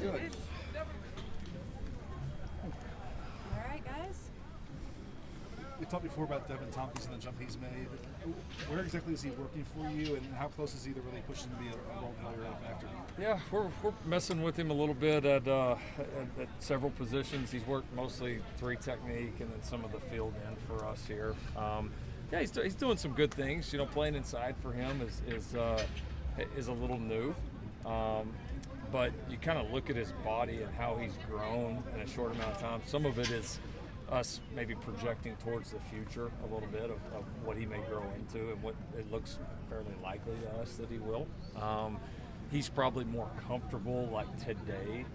Good. All right, guys. We talked before about Devin Tompkins and the jump he's made. Where exactly is he working for you, and how close is he to really pushing to be a role player after? Yeah, we're messing with him a little bit at several positions. He's worked mostly 3 technique and then some of the field end for us here. Yeah, he's doing some good things. You know, playing inside for him is a little new. But you kind of look at his body and how he's grown in a short amount of time. Some of it is us maybe projecting towards the future a little bit of what he may grow into and what it looks fairly likely to us that he will. He's probably more comfortable like today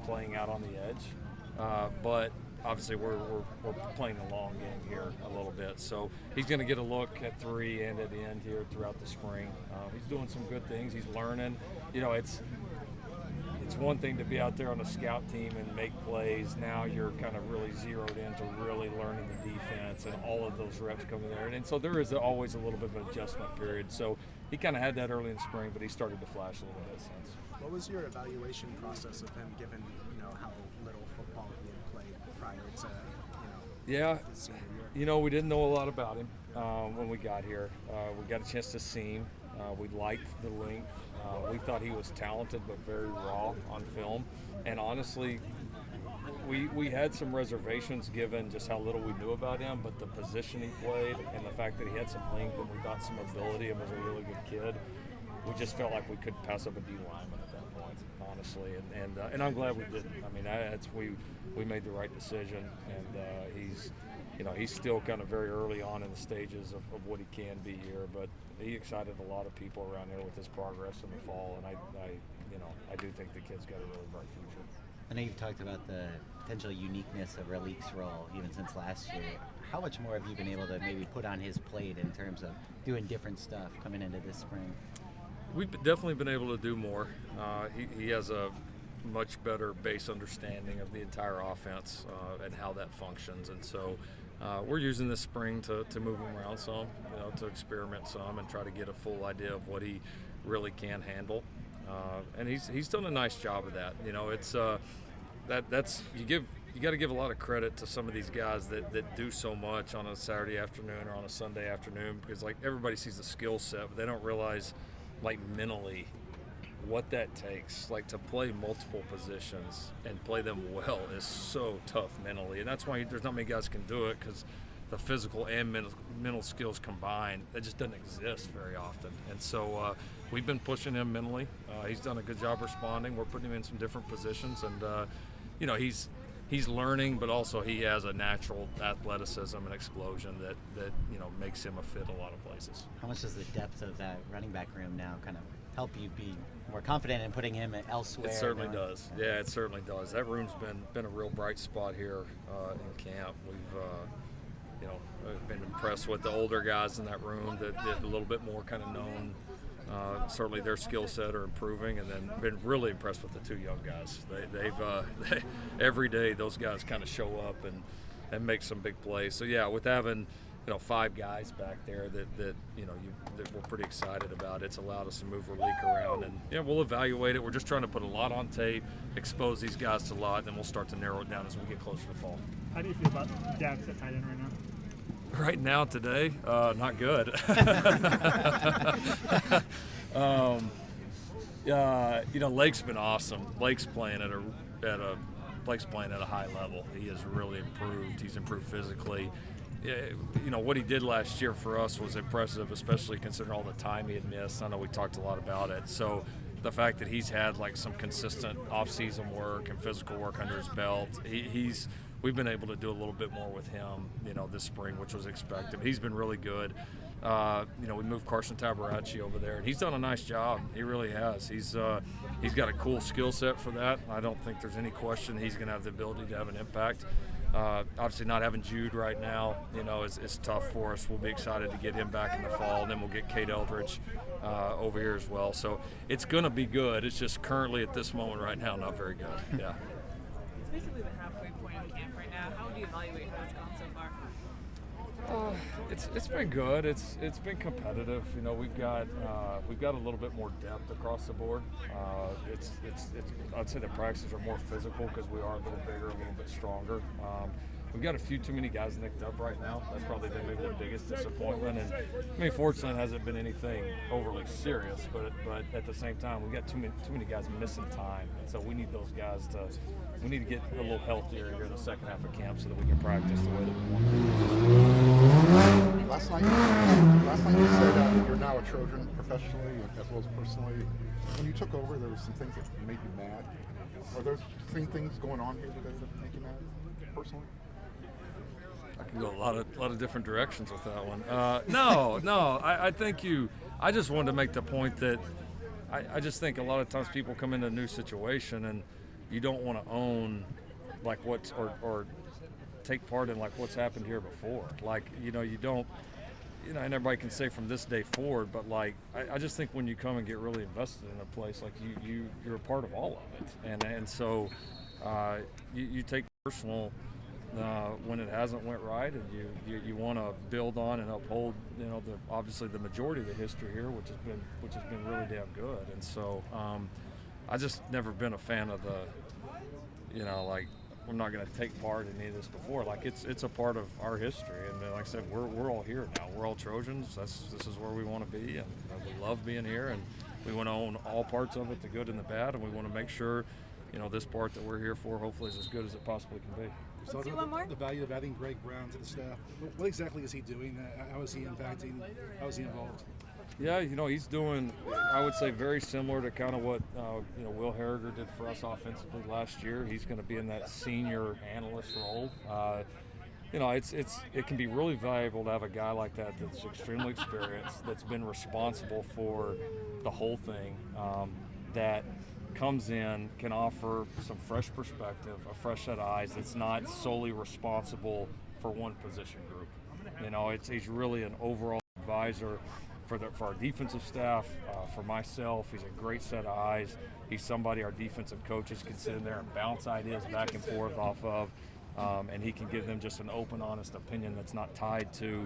playing out on the edge, but obviously we're playing the long game here a little bit. So he's going to get a look at 3 and at the end here throughout the spring. He's doing some good things. He's learning. You know, it's one thing to be out there on a scout team and make plays. Now you're kind of really zeroed into really learning the defense and all of those reps coming there. And so there is always a little bit of an adjustment period. So he kind of had that early in spring, but he started to flash a little bit since. What was your evaluation process of him, given how little football he had played prior to his senior year? You know, we didn't know a lot about him when we got here. We got a chance to see him. We liked the length. We thought he was talented but very raw on film. And honestly, we had some reservations given just how little we knew about him, but the position he played and the fact that he had some length and we thought some ability and was a really good kid, we just felt like we couldn't pass up a D lineman at that point, honestly. And I'm glad we didn't. I mean, we made the right decision, and he's still kind of very early on in the stages of what he can be here, but he excited a lot of people around here with his progress in the fall, and I do think the kid's got a really bright future. I know you've talked about the potential uniqueness of Relik's role even since last year. How much more have you been able to maybe put on his plate in terms of doing different stuff coming into this spring? We've definitely been able to do more. He has a much better base understanding of the entire offense and how that functions, and so we're using this spring to move him around some, to experiment some and try to get a full idea of what he really can handle. And he's done a nice job of that. It's that's you got to give a lot of credit to some of these guys that do so much on a Saturday afternoon or on a Sunday afternoon, because like everybody sees the skill set, but they don't realize like mentally what that takes. Like to play multiple positions and play them well is so tough mentally, and that's why there's not many guys can do it, because the physical and mental skills combined, that just doesn't exist very often. And so we've been pushing him mentally. He's done a good job responding. We're putting him in some different positions, and he's learning, but also he has a natural athleticism and explosion that makes him a fit a lot of places. How much does the depth of that running back room now kind of help you be more confident in putting him elsewhere? It certainly does. Yeah, it certainly does. That room's been a real bright spot here in camp. I've been impressed with the older guys in that room that a little bit more kind of known. Certainly their skill set are improving, and then been really impressed with the 2 young guys. They every day those guys kind of show up and make some big plays. So yeah, with having 5 guys back there that we're pretty excited about, it's allowed us to move Relik around, and we'll evaluate it. We're just trying to put a lot on tape, expose these guys to a lot, and then we'll start to narrow it down as we get closer to fall. How do you feel about depth at tight end right now? Right now, today, not good. Lake's been awesome. Lake's playing at a high level. He has really improved. He's improved physically. What he did last year for us was impressive, especially considering all the time he had missed. I know we talked a lot about it. So the fact that he's had like some consistent off-season work and physical work under his belt, we've been able to do a little bit more with him, this spring, which was expected. He's been really good. We moved Carson Tabaracci over there, and he's done a nice job. He really has. He's got a cool skill set for that. I don't think there's any question he's going to have the ability to have an impact. Obviously, not having Jude right now, is tough for us. We'll be excited to get him back in the fall, and then we'll get Kate Eldridge over here as well. So it's going to be good. It's just currently at this moment right now not very good. Yeah. It's basically the halfway point of camp right now. How would you evaluate how it's gone so far? It's been good. It's been competitive. You know, we've got a little bit more depth across the board. It's I'd say the practices are more physical because we are a little bigger, a little bit stronger. We've got a few too many guys nicked up right now. That's probably been maybe the biggest disappointment. And I mean, fortunately, it hasn't been anything overly serious. But at the same time, we've got too many guys missing time, and so we need those guys to. We need to get a little healthier here in the second half of camp so that we can practice the way that we want to. Last night you said you're now a Trojan professionally as well as personally. When you took over, there were some things that made you mad. Are there same things going on here today that make you mad personally? I can go a lot of different directions with that one. No. I think I just wanted to make the point that I just think a lot of times people come into a new situation and you don't want to own like what's or take part in like what's happened here before. Like, you don't, and everybody can say from this day forward, but like I just think when you come and get really invested in a place, like you're a part of all of it, and so you take personal when it hasn't went right, and you want to build on and uphold, obviously the majority of the history here, which has been really damn good, and so I just never been a fan of like I'm not going to take part in any of this before. Like it's a part of our history, and like I said, we're all here now. We're all Trojans. This is where we want to be, and we love being here, and we want to own all parts of it, the good and the bad, and we want to make sure, this part that we're here for hopefully is as good as it possibly can be. Let's do one more. The value of adding Greg Brown to the staff. What exactly is he doing? How is he impacting? How is he involved? Yeah, he's doing, I would say, very similar to kind of what Will Harriger did for us offensively last year. He's going to be in that senior analyst role. It can be really valuable to have a guy like that that's extremely experienced, that's been responsible for the whole thing, that comes in, can offer some fresh perspective, a fresh set of eyes, that's not solely responsible for one position group. He's really an overall advisor for our defensive staff, for myself. He's a great set of eyes. He's somebody our defensive coaches can sit in there and bounce ideas back and forth off of, and he can give them just an open, honest opinion that's not tied to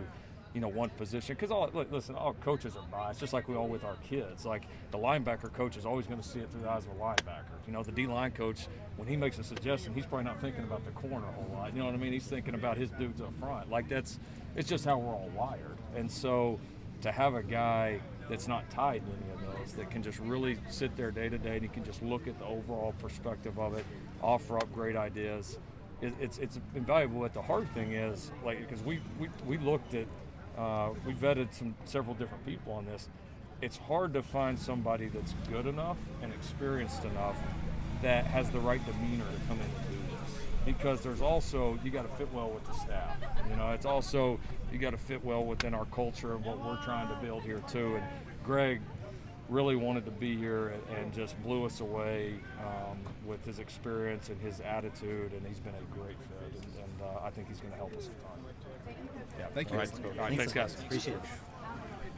one position. Because all coaches are biased, just like we all with our kids. Like the linebacker coach is always going to see it through the eyes of a linebacker. The D-line coach, when he makes a suggestion, he's probably not thinking about the corner a whole lot. You know what I mean? He's thinking about his dudes up front. Like it's just how we're all wired. And so to have a guy that's not tied to any of those, that can just really sit there day to day, and he can just look at the overall perspective of it, offer up great ideas, it's invaluable. But the hard thing is, like, because we looked at, we vetted several different people on this. It's hard to find somebody that's good enough and experienced enough that has the right demeanor to come in and do this. Because there's also, you got to fit well with the staff. It's also, you got to fit well within our culture and what we're trying to build here too. And Greg really wanted to be here and just blew us away with his experience and his attitude, and he's been a great fit. And I think he's going to help us a ton. Yeah, thank you. All right, thanks guys. Appreciate it.